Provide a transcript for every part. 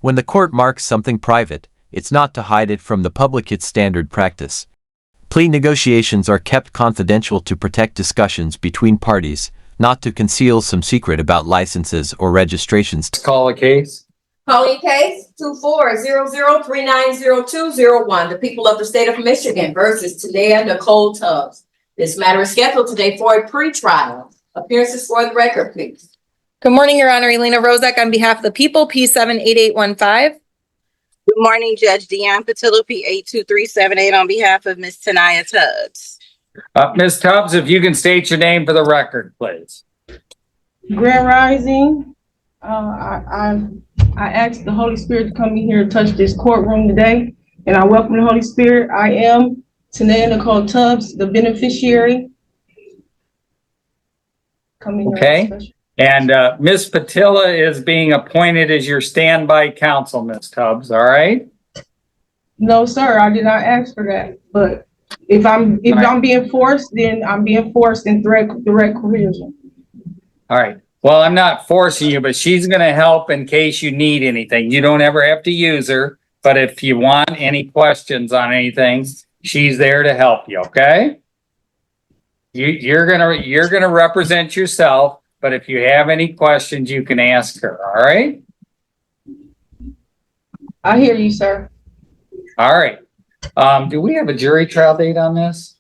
When the court marks something private, it's not to hide it from the public, it's standard practice. Plea negotiations are kept confidential to protect discussions between parties, not to conceal some secret about licenses or registrations. Call a case. Calling case 2400390201. The people of the state of Michigan versus Tanea Nicole Tubbs. This matter is scheduled today for a pretrial. Appearances for the record, please. Good morning, Your Honor. Elena Rozak on behalf of the people, P78815. Good morning, Judge Deanne Patillo, P82378 on behalf of Ms. Tanea Tubbs. Ms. Tubbs, if you can state your name for the record, please. Grand Rising. I asked the Holy Spirit to come in here and touch this courtroom today, and I welcome the Holy Spirit. I am Tanea Nicole Tubbs, the beneficiary. Okay. And Ms. Patilla is being appointed as your standby counsel, Ms. Tubbs, all right? No, sir, I did not ask for that. But if I'm being forced, then I'm being forced in direct coercion. All right. Well, I'm not forcing you, but she's going to help in case you need anything. You don't ever have to use her, but if you want any questions on anything, she's there to help you, okay? You're gonna represent yourself, but if you have any questions, you can ask her, all right? I hear you, sir. All right. Do we have a jury trial date on this?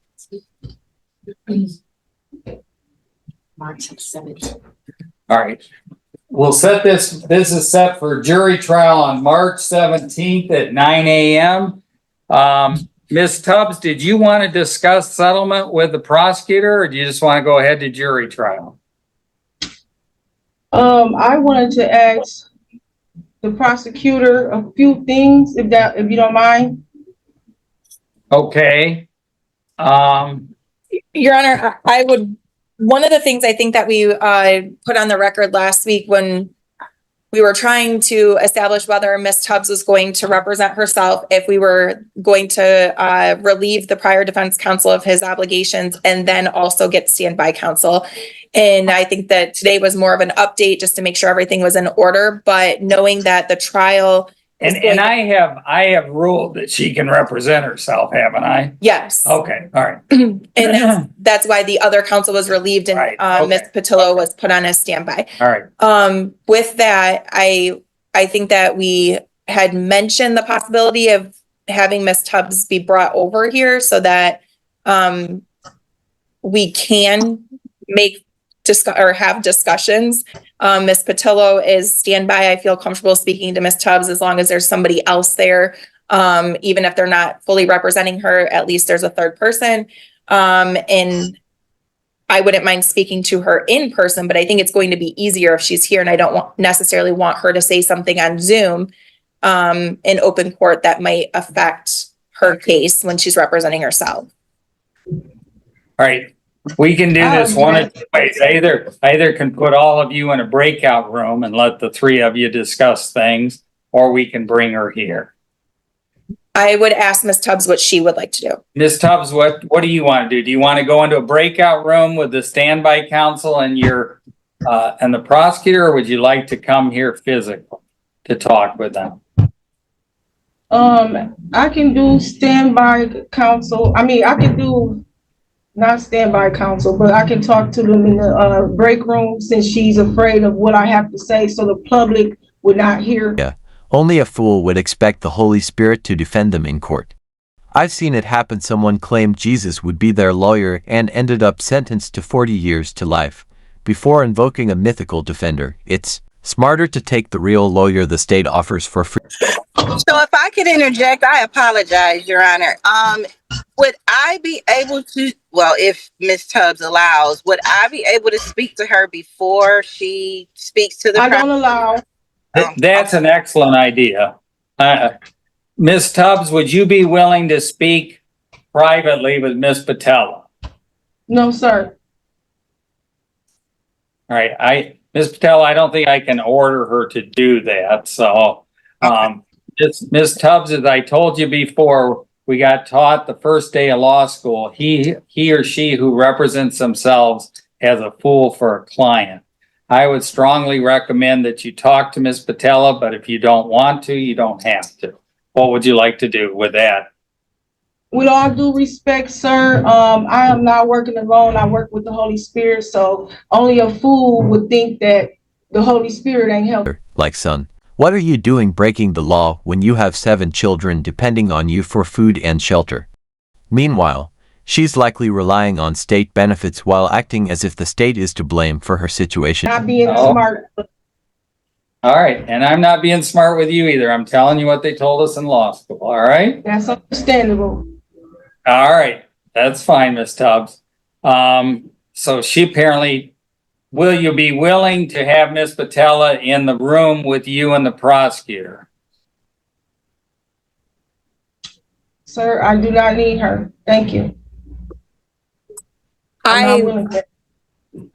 March 17th. All right. We'll set this is set for jury trial on March 17th at 9 a.m. Ms. Tubbs, did you want to discuss settlement with the prosecutor, or do you just want to go ahead to jury trial? I wanted to ask the prosecutor a few things, if you don't mind. Okay. Your Honor, one of the things I think that we put on the record last week when we were trying to establish whether Ms. Tubbs was going to represent herself, if we were going to relieve the prior defense counsel of his obligations and then also get standby counsel. And I think that today was more of an update just to make sure everything was in order, but knowing that the trial and I have ruled that she can represent herself, haven't I? Yes. Okay, all right. And that's why the other counsel was relieved and Right, okay. Ms. Patillo was put on as standby. All right. With that, I think that we had mentioned the possibility of having Ms. Tubbs be brought over here so that we can have discussions. Ms. Patillo is standby. I feel comfortable speaking to Ms. Tubbs as long as there's somebody else there. Even if they're not fully representing her, at least there's a third person. And I wouldn't mind speaking to her in person, but I think it's going to be easier if she's here, and I don't necessarily want her to say something on Zoom in open court that might affect her case when she's representing herself. All right. We can do this one of two ways. Either can put all of you in a breakout room and let the three of you discuss things, or we can bring her here. I would ask Ms. Tubbs what she would like to do. Ms. Tubbs, what do you want to do? Do you want to go into a breakout room with the standby counsel and and the prosecutor, or would you like to come here physically to talk with them? I can do standby counsel. I mean, I can do not standby counsel, but I can talk to them in the break room since she's afraid of what I have to say, so the public would not hear. Yeah, only a fool would expect the Holy Spirit to defend them in court. I've seen it happen. Someone claimed Jesus would be their lawyer and ended up sentenced to 40 years to life. Before invoking a mythical defender, it's smarter to take the real lawyer the state offers for free. So if I could interject, I apologize, Your Honor. Would I be able to, well, if Ms. Tubbs allows, would I be able to speak to her before she speaks to the I don't allow. That's an excellent idea. Ms. Tubbs, would you be willing to speak privately with Ms. Patella? No, sir. All right. Ms. Patella, I don't think I can order her to do that. So, Ms. Tubbs, as I told you before, we got taught the first day of law school, he or she who represents themselves as a fool for a client. I would strongly recommend that you talk to Ms. Patella, but if you don't want to, you don't have to. What would you like to do with that? With all due respect, sir, I am not working alone. I work with the Holy Spirit, so only a fool would think that the Holy Spirit ain't helping. Like, son, what are you doing breaking the law when you have 7 children depending on you for food and shelter? Meanwhile, she's likely relying on state benefits while acting as if the state is to blame for her situation. Not being Oh. smart. All right, and I'm not being smart with you either. I'm telling you what they told us in law school, all right? That's understandable. All right, that's fine, Ms. Tubbs. So she apparently, will you be willing to have Ms. Patella in the room with you and the prosecutor? Sir, I do not need her. Thank you. I'm not willing to.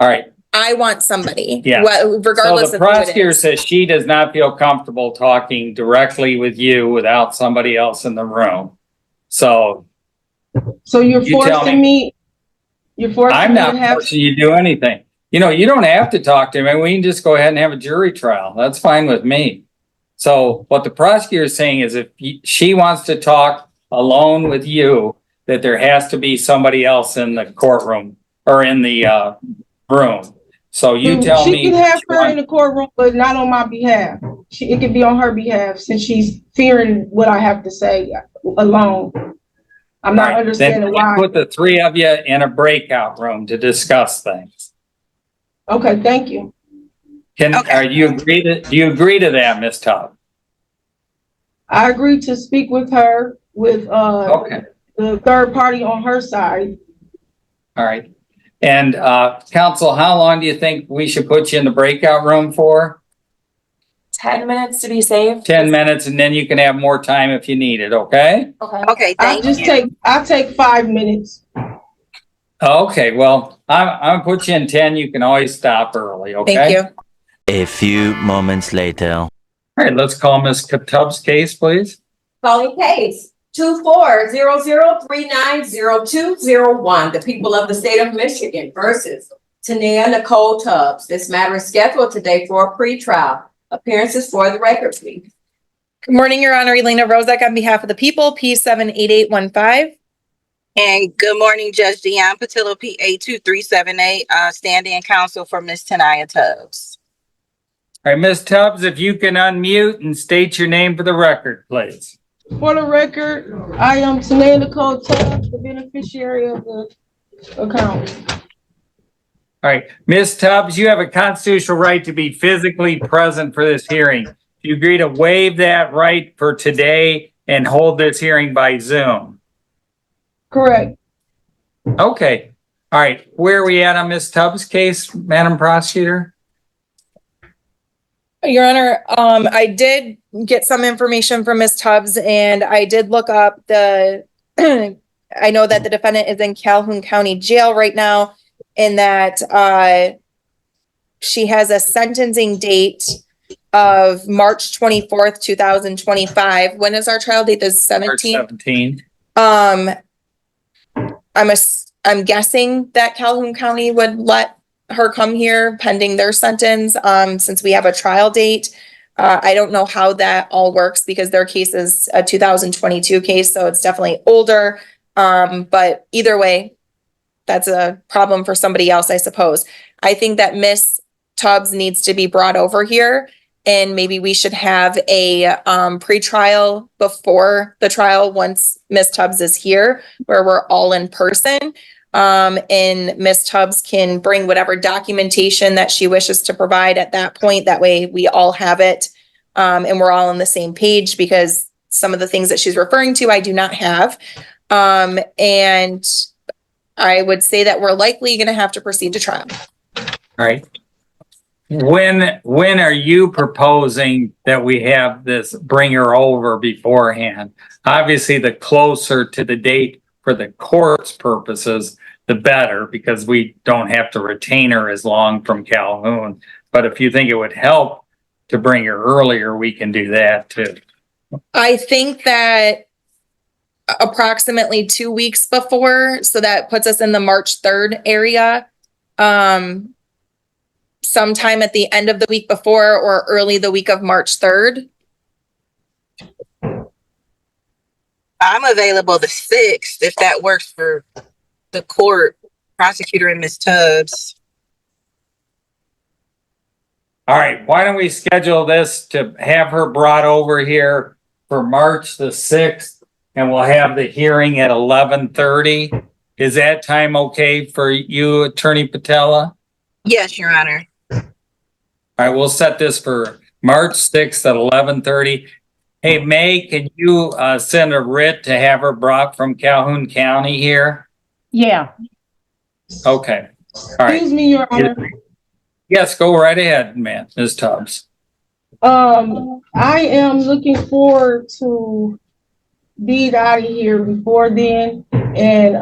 All right, I want somebody. Yeah. Regardless so the of who it prosecutor is. says she does not feel comfortable talking directly with you without somebody else in the room. So So you're You tell forcing me, you're forcing I'm me not to have. forcing you to do anything. You know, you don't have to talk to him. We can just go ahead and have a jury trial. That's fine with me. So what the prosecutor is saying is if she wants to talk alone with you, that there has to be somebody else in the courtroom or in the room. So you tell me. She can have her in the courtroom, but not on my behalf. It can be on her behalf since she's fearing what I have to say alone. I'm not understanding then why. put the 3 of you in a breakout room to discuss things. Okay, thank you. Do you agree to that, Ms. Tubb? I agreed to speak with her with Okay. the third party on her side. All right. And counsel, how long do you think we should put you in the breakout room for? 10 minutes to be safe. 10 minutes, and then you can have more time if you need it, okay? Okay, I'll take 5 minutes. Okay, well, I'm gonna put you in 10. You can always stop early, okay? Thank you. A few moments later. All right, let's call Ms. Tubbs' case, please. Calling case 2400390201, the people of the state of Michigan versus Tanea Nicole Tubbs. This matter is scheduled today for a pretrial. Appearances for the record, please. Good morning, Your Honor. Elena Rozak on behalf of the people, P78815. And good morning, Judge Dion Patillo, PA2378, stand-in counsel for Miss Tanea Tubbs. All right, Ms. Tubbs, if you can unmute and state your name for the record, please. For the record, I am Tanea Nicole Tubbs, the beneficiary of the account. All right, Ms. Tubbs, you have a constitutional right to be physically present for this hearing. Do you agree to waive that right for today and hold this hearing by Zoom? Correct. Okay. All right, where are we at on Ms. Tubbs' case, Madam Prosecutor? Your Honor, I did get some information from Ms. Tubbs and I did look up I know that the defendant is in Calhoun County Jail right now and that she has a sentencing date of March 24th, 2025. When is our trial date? The 17th? March 17th. I'm guessing that Calhoun County would let her come here pending their sentence, since we have a trial date. I don't know how that all works because their case is a 2022 case, so it's definitely older. But either way, that's a problem for somebody else, I suppose. I think that Miss Tubbs needs to be brought over here and maybe we should have a pre-trial before the trial once Miss Tubbs is here, where we're all in person. And Miss Tubbs can bring whatever documentation that she wishes to provide at that point. That way we all have it, and we're all on the same page, because some of the things that she's referring to, I do not have. And I would say that we're likely going to have to proceed to trial. All right. When are you proposing that we have this, bring her over beforehand? Obviously, the closer to the date for the court's purposes, the better, because we don't have to retain her as long from Calhoun. But if you think it would help to bring her earlier, we can do that too. I think that approximately 2 weeks before, so that puts us in the March 3rd area. sometime at the end of the week before or early the week of March 3rd. I'm available the 6th, if that works for the court prosecutor and Ms. Tubbs. All right, why don't we schedule this to have her brought over here for March the 6th, and we'll have the hearing at 11:30. Is that time okay for you, Attorney Patella? Yes, Your Honor. All right, we'll set this for March 6th at 11:30. Hey, May, can you send a writ to have her brought from Calhoun County here? Yeah. Okay, all right. Excuse me, Your Honor. Yes, go right ahead, man, Ms. Tubbs. I am looking forward to being out of here before then. And,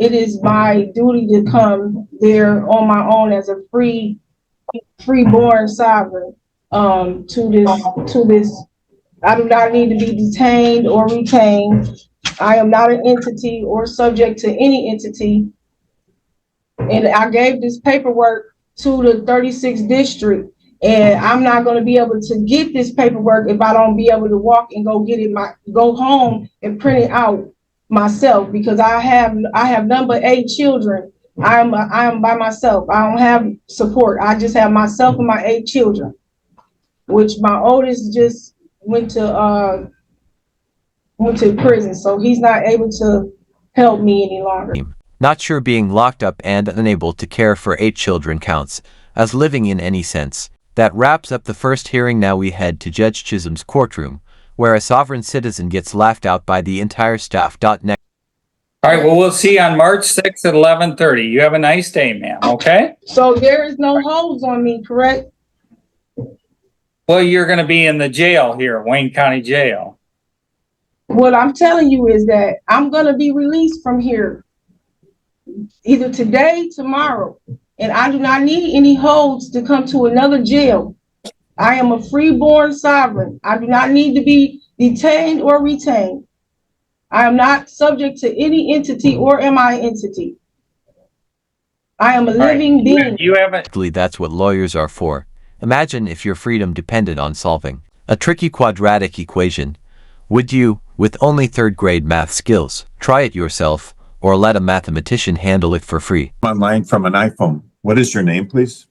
it is my duty to come there on my own as a freeborn sovereign, to this. I do not need to be detained or retained. I am not an entity or subject to any entity. And I gave this paperwork to the 36th district, and I'm not going to be able to get this paperwork if I don't be able to walk and go get it, go home and print it out myself, because I have none but 8 children. I am by myself. I don't have support. I just have myself and my 8 children, which my oldest just went to prison, so he's not able to help me any longer. Not sure being locked up and unable to care for 8 children counts as living in any sense. That wraps up the first hearing. Now we head to Judge Chisholm's courtroom, where a sovereign citizen gets laughed out by the entire staff. Next. All right, well, we'll see you on March 6th at 11:30. You have a nice day, ma'am, okay? So there is no holds on me, correct? Well, you're gonna be in the jail here, Wayne County Jail. What I'm telling you is that I'm gonna be released from here either today, tomorrow, and I do not need any holds to come to another jail. I am a freeborn sovereign. I do not need to be detained or retained. I am not subject to any entity, or am I an entity? I am a living being. You haven't. That's what lawyers are for. Imagine if your freedom depended on solving a tricky quadratic equation. Would you, with only 3rd grade math skills, try it yourself, or let a mathematician handle it for free? Online from an iPhone. What is your name, please?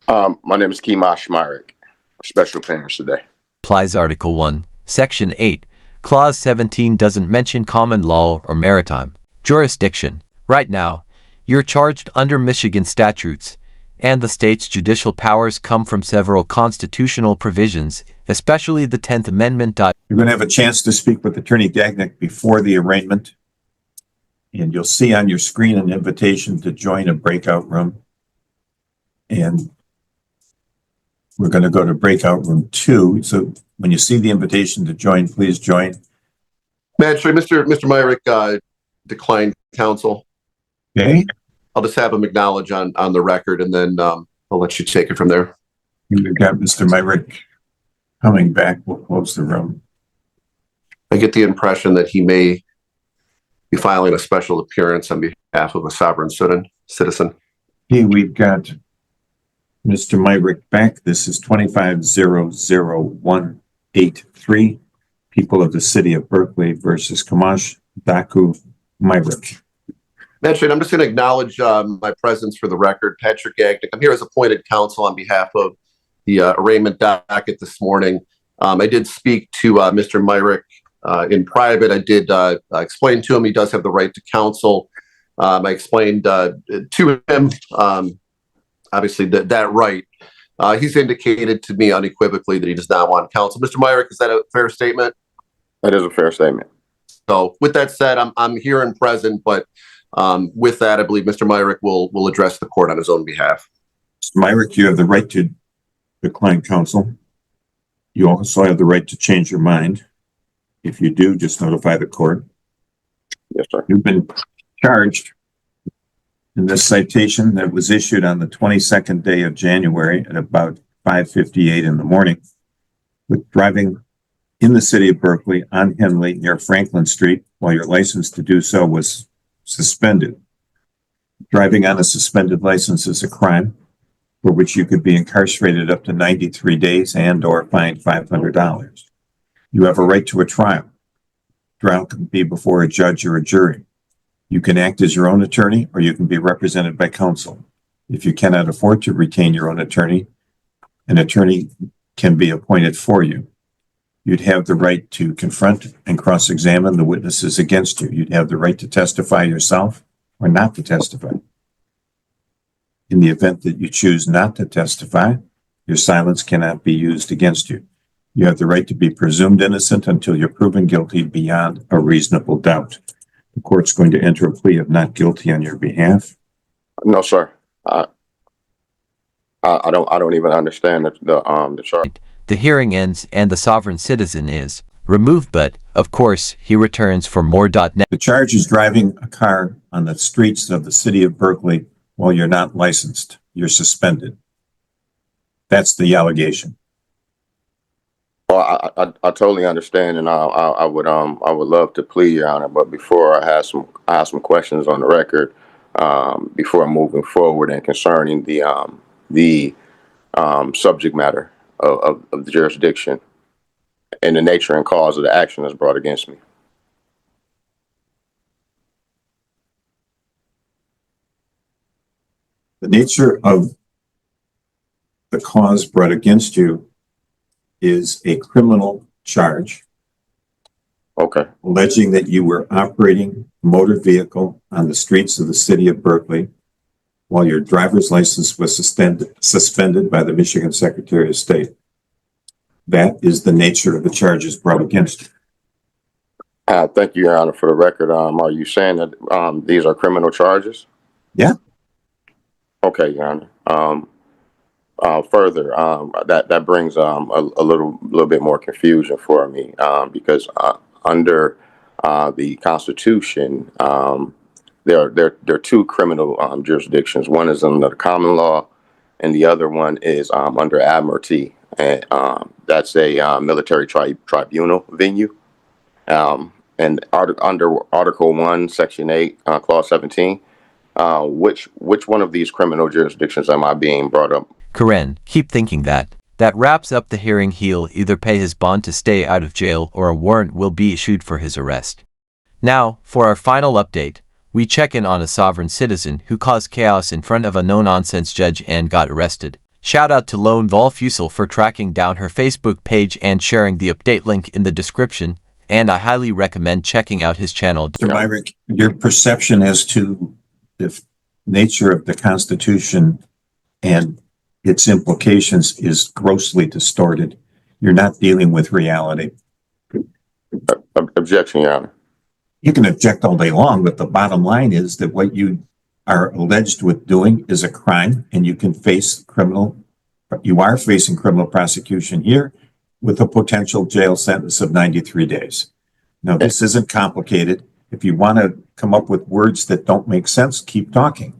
My name is Kimash Myrick, special appearance today. Applies Article 1, Section 8, Clause 17 doesn't mention common law or maritime jurisdiction. Right now, you're charged under Michigan statutes, and the state's judicial powers come from several constitutional provisions, especially the 10th Amendment. You're going to have a chance to speak with Attorney Gagnick before the arraignment. And you'll see on your screen an invitation to join a breakout room. And we're going to go to breakout room 2. So when you see the invitation to join, please join. Magistrate, Mr. Myrick declined counsel. Okay. I'll just have him acknowledge on the record, and then I'll let you take it from there. We've got Mr. Myrick coming back. We'll close the room. I get the impression that he may be filing a special appearance on behalf of a sovereign citizen. Okay, we've got Mr. Myrick back. This is 25-00183. People of the City of Berkeley versus Kamash Daku Myrick. Magistrate, I'm just going to acknowledge my presence for the record. Patrick Gagnick. I'm here as appointed counsel on behalf of the arraignment docket this morning. I did speak to Mr. Myrick in private. I did explain to him he does have the right to counsel. I explained to him, obviously, that right. He's indicated to me unequivocally that he does not want counsel. Mr. Myrick, is that a fair statement? That is a fair statement. So with that said, I'm here and present, but with that, I believe Mr. Myrick will address the court on his own behalf. Mr. Myrick, you have the right to decline counsel. You also have the right to change your mind. If you do, just notify the court. Yes, sir. You've been charged in this citation that was issued on the 22nd day of January at about 5:58 in the morning with driving in the city of Berkeley on Henley near Franklin Street while your license to do so was suspended. Driving on a suspended license is a crime. for which you could be incarcerated up to 93 days and or fined $500. You have a right to a trial. Trial can be before a judge or a jury. You can act as your own attorney, or you can be represented by counsel. If you cannot afford to retain your own attorney, an attorney can be appointed for you. You'd have the right to confront and cross-examine the witnesses against you. You'd have the right to testify yourself or not to testify. In the event that you choose not to testify, your silence cannot be used against you. You have the right to be presumed innocent until you're proven guilty beyond a reasonable doubt. The court's going to enter a plea of not guilty on your behalf. No, sir. I don't even understand the charge. The hearing ends and the sovereign citizen is removed, but, of course, he returns for more.net. The charge is driving a car on the streets of the city of Berkeley while you're not licensed. You're suspended. That's the allegation. Well, I totally understand, and I would love to plead, Your Honor. But before I have some questions on the record before moving forward and concerning the subject matter of the jurisdiction and the nature and cause of the action that's brought against me. The nature of the cause brought against you is a criminal charge. Okay. Alleging that you were operating a motor vehicle on the streets of the city of Berkeley while your driver's license was suspended by the Michigan Secretary of State. That is the nature of the charges brought against you. Thank you, Your Honor. For the record, are you saying that these are criminal charges? Yeah. Okay, Your Honor. Further, that brings a little bit more confusion for me because under the Constitution, there are two criminal jurisdictions. One is under the common law, and the other one is under admiralty, and that's a military tribunal venue. And under Article 1, Section 8, Clause 17, which one of these criminal jurisdictions am I being brought up? Karen, keep thinking that. That wraps up the hearing. He'll either pay his bond to stay out of jail or a warrant will be issued for his arrest. Now, for our final update, we check in on a sovereign citizen who caused chaos in front of a no-nonsense judge and got arrested. Shout out to Lone Wolf Fusel for tracking down her Facebook page and sharing the update link in the description, and I highly recommend checking out his channel. Mr. Myrick, your perception as to the nature of the Constitution and its implications is grossly distorted. You're not dealing with reality. Objection, Your Honor. You can object all day long, but the bottom line is that what you are alleged with doing is a crime, and you are facing criminal prosecution here with a potential jail sentence of 93 days. Now, this isn't complicated. If you want to come up with words that don't make sense, keep talking.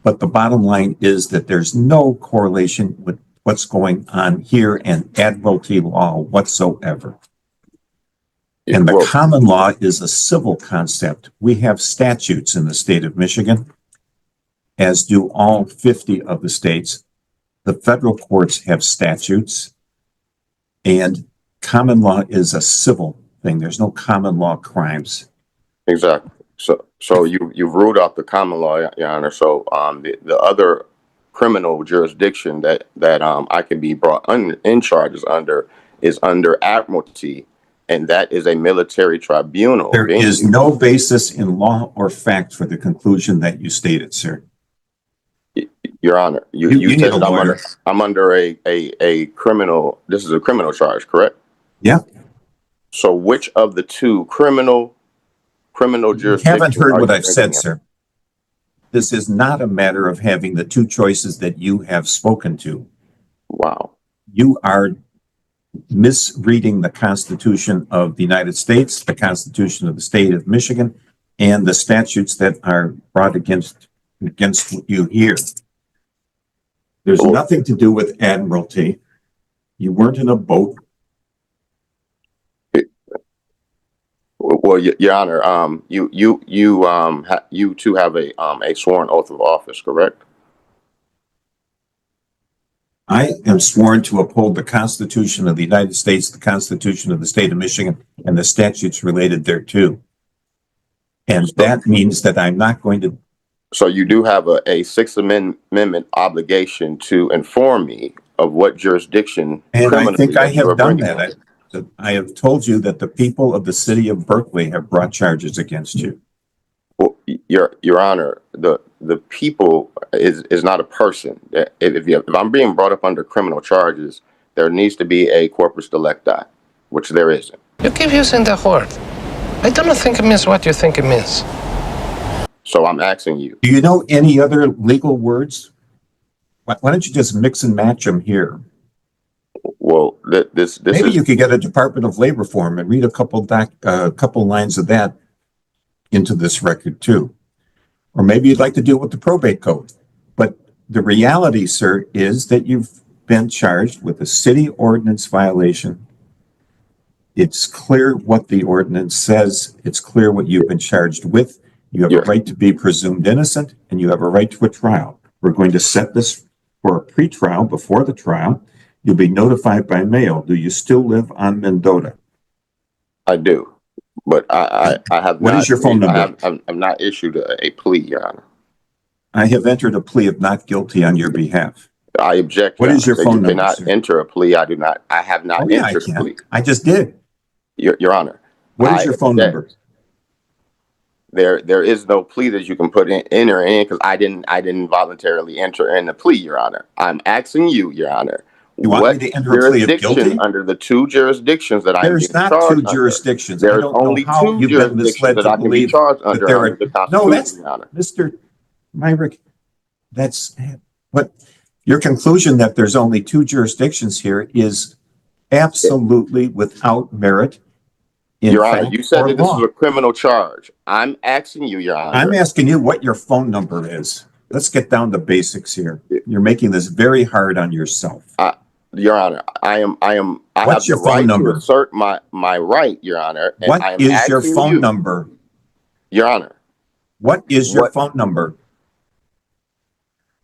But the bottom line is that there's no correlation with what's going on here and admiralty law whatsoever. And the common law is a civil concept. We have statutes in the state of Michigan, as do all 50 of the states. The federal courts have statutes, and common law is a civil thing. There's no common law crimes. Exactly. So you've ruled out the common law, Your Honor. So the other criminal jurisdiction that I can be brought in charges under is under admiralty, and that is a military tribunal. There is no basis in law or fact for the conclusion that you stated, sir. Your Honor, you said that I'm under a criminal. This is a criminal charge, correct? Yeah. So which of the two criminal jurisdictions? You haven't heard what I've said, sir. This is not a matter of having the two choices that you have spoken to. Wow. You are misreading the Constitution of the United States, the Constitution of the state of Michigan, and the statutes that are brought against you here. There's nothing to do with admiralty. You weren't in a boat. Well, Your Honor, you two have a sworn oath of office, correct? I am sworn to uphold the Constitution of the United States, the Constitution of the State of Michigan, and the statutes related thereto. And that means that I'm not going to. So you do have a Sixth Amendment obligation to inform me of what jurisdiction. And I think I you are have done bringing that. in. I have told you that the people of the city of Berkeley have brought charges against you. Well, Your Honor, the people is not a person. If I'm being brought up under criminal charges, there needs to be a corpus delicti, which there isn't. You keep using the word. I don't think it means what you think it means. So I'm asking you. Do you know any other legal words? Why don't you just mix and match them here? Well, this Maybe is, you could get a Department of Labor form and read a couple lines of that into this record too. Or maybe you'd like to deal with the probate code. But the reality, sir, is that you've been charged with a city ordinance violation. It's clear what the ordinance says. It's clear what you've been charged with. You have a right to be presumed innocent, and you have a right to a trial. We're going to set this for a pretrial before the trial. You'll be notified by mail. Do you still live on Mendota? I do, but I have What not. is your phone number? I'm not issued a plea, Your Honor. I have entered a plea of not guilty on your behalf. I object. What is your phone number, You cannot sir? enter a plea. I do not. I have not Oh, yeah, I entered a can. plea. I just did. Your Honor. What is your phone number? There is no plea that you can enter in because I didn't voluntarily enter in the plea, Your Honor. I'm asking you, Your Honor. You want me to enter a plea of guilty? Under the two jurisdictions that I'm being There's not charged two under. jurisdictions. I There's don't know only how two you've been misled jurisdictions that to I can be believe charged that under there are. the Constitution, No, that's Your Honor. Mr. Myrick. That's what your conclusion that there's only two jurisdictions here is absolutely without merit. Your Honor, you said that this is a criminal charge. I'm asking you, Your Honor. I'm asking you what your phone number is. Let's get down to basics here. You're making this very hard on yourself. Your Honor, I What's have your the phone right number? to assert my right, Your Honor. And I am What is your asking phone you, number? Your Honor? What is your What- phone number?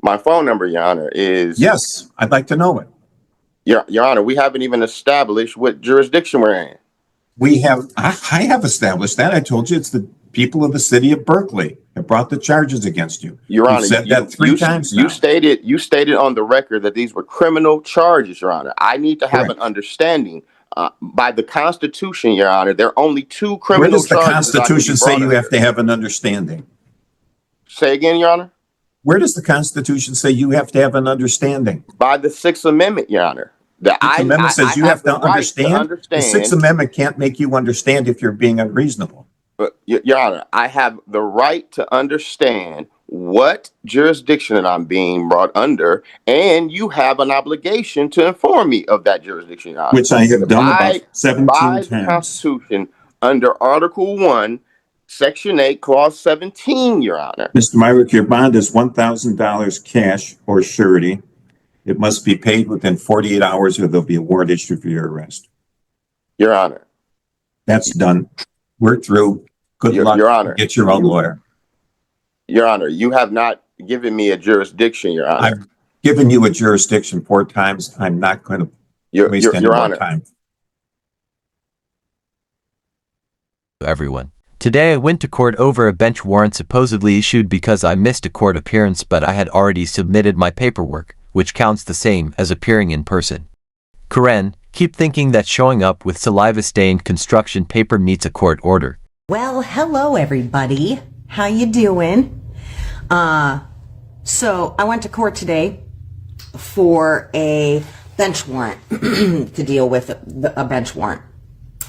My phone number, Your Honor, is Yes, I'd like to know it. Your Honor. We haven't even established what jurisdiction we're in. We have, I have established that. I told you it's the people of the city of Berkeley that brought the charges against you. Your Honor, You've said that three times now. You stated on the record that these were criminal charges, Your Honor. I need to have Correct. an understanding. By the Constitution, Your Honor, there are only two Where criminal does the charges. that I can be Constitution say brought you under. have to have an understanding? Say again, Your Honor. Where does the Constitution say you have to have an understanding? By the Sixth Amendment, Your Honor. The Sixth Amendment says you have to the right understand. The Sixth Amendment can't make you understand if you're being unreasonable. But, Your Honor, I have the right to understand what jurisdiction that I'm being brought under, and you have an obligation to inform me of that jurisdiction, Your Honor. Which I have done about by 17 the times. Constitution, under Article 1, Section 8, Clause 17, Your Honor. Mr. Myrick, your bond is $1,000 cash or surety. It must be paid within 48 hours or there'll be a warrant issued for your arrest. Your Honor. That's done. We're through. Good luck. Your Honor. Get your own lawyer. Your Honor, you have not given me a jurisdiction, Your Honor. I've given you a jurisdiction 4 times. I'm not going to waste any more time. Everyone. Today I went to court over a bench warrant supposedly issued because I missed a court appearance, but I had already submitted my paperwork, which counts the same as appearing in person. Karen, keep thinking that showing up with saliva-stained construction paper meets a court order. Well, hello everybody. How you doing? So I went to court today for a bench warrant to deal with a bench warrant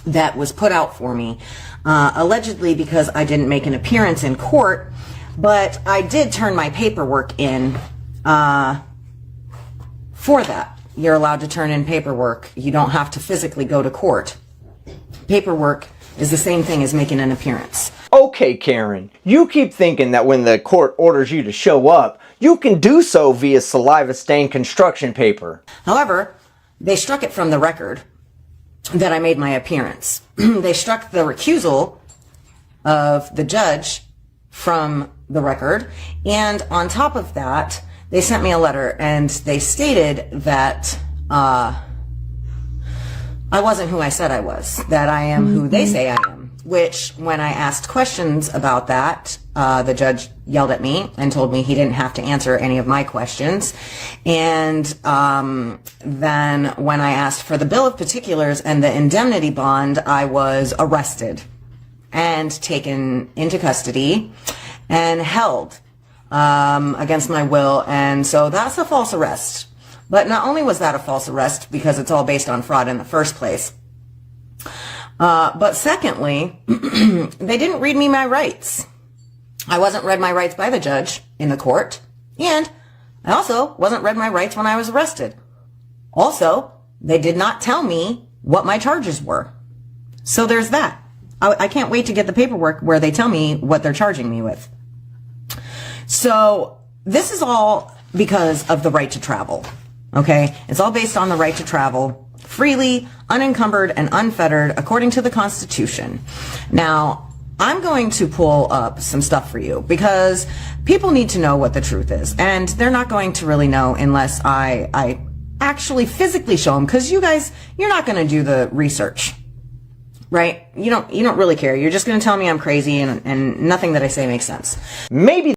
that was put out for me, allegedly because I didn't make an appearance in court, but I did turn my paperwork in for that. You're allowed to turn in paperwork. You don't have to physically go to court. Paperwork is the same thing as making an appearance. Okay, Karen, you keep thinking that when the court orders you to show up, you can do so via saliva-stained construction paper. However, they struck it from the record that I made my appearance. They struck the recusal of the judge from the record, and on top of that, they sent me a letter and they stated that I wasn't who I said I was, that I am who they say I am, which when I asked questions about that, the judge yelled at me and told me he didn't have to answer any of my questions. And then when I asked for the bill of particulars and the indemnity bond, I was arrested and taken into custody and held against my will. And so that's a false arrest. But not only was that a false arrest because it's all based on fraud in the first place, but secondly, they didn't read me my rights. I wasn't read my rights by the judge in the court, and I also wasn't read my rights when I was arrested. Also, they did not tell me what my charges were. So there's that. I can't wait to get the paperwork where they tell me what they're charging me with. So this is all because of the right to travel. Okay? It's all based on the right to travel freely, unencumbered, and unfettered according to the Constitution. Now, I'm going to pull up some stuff for you because people need to know what the truth is, and they're not going to really know unless I actually physically show them, because you guys, you're not going to do the research, right? You don't really care. You're just going to tell me I'm crazy and nothing that I say makes sense. Maybe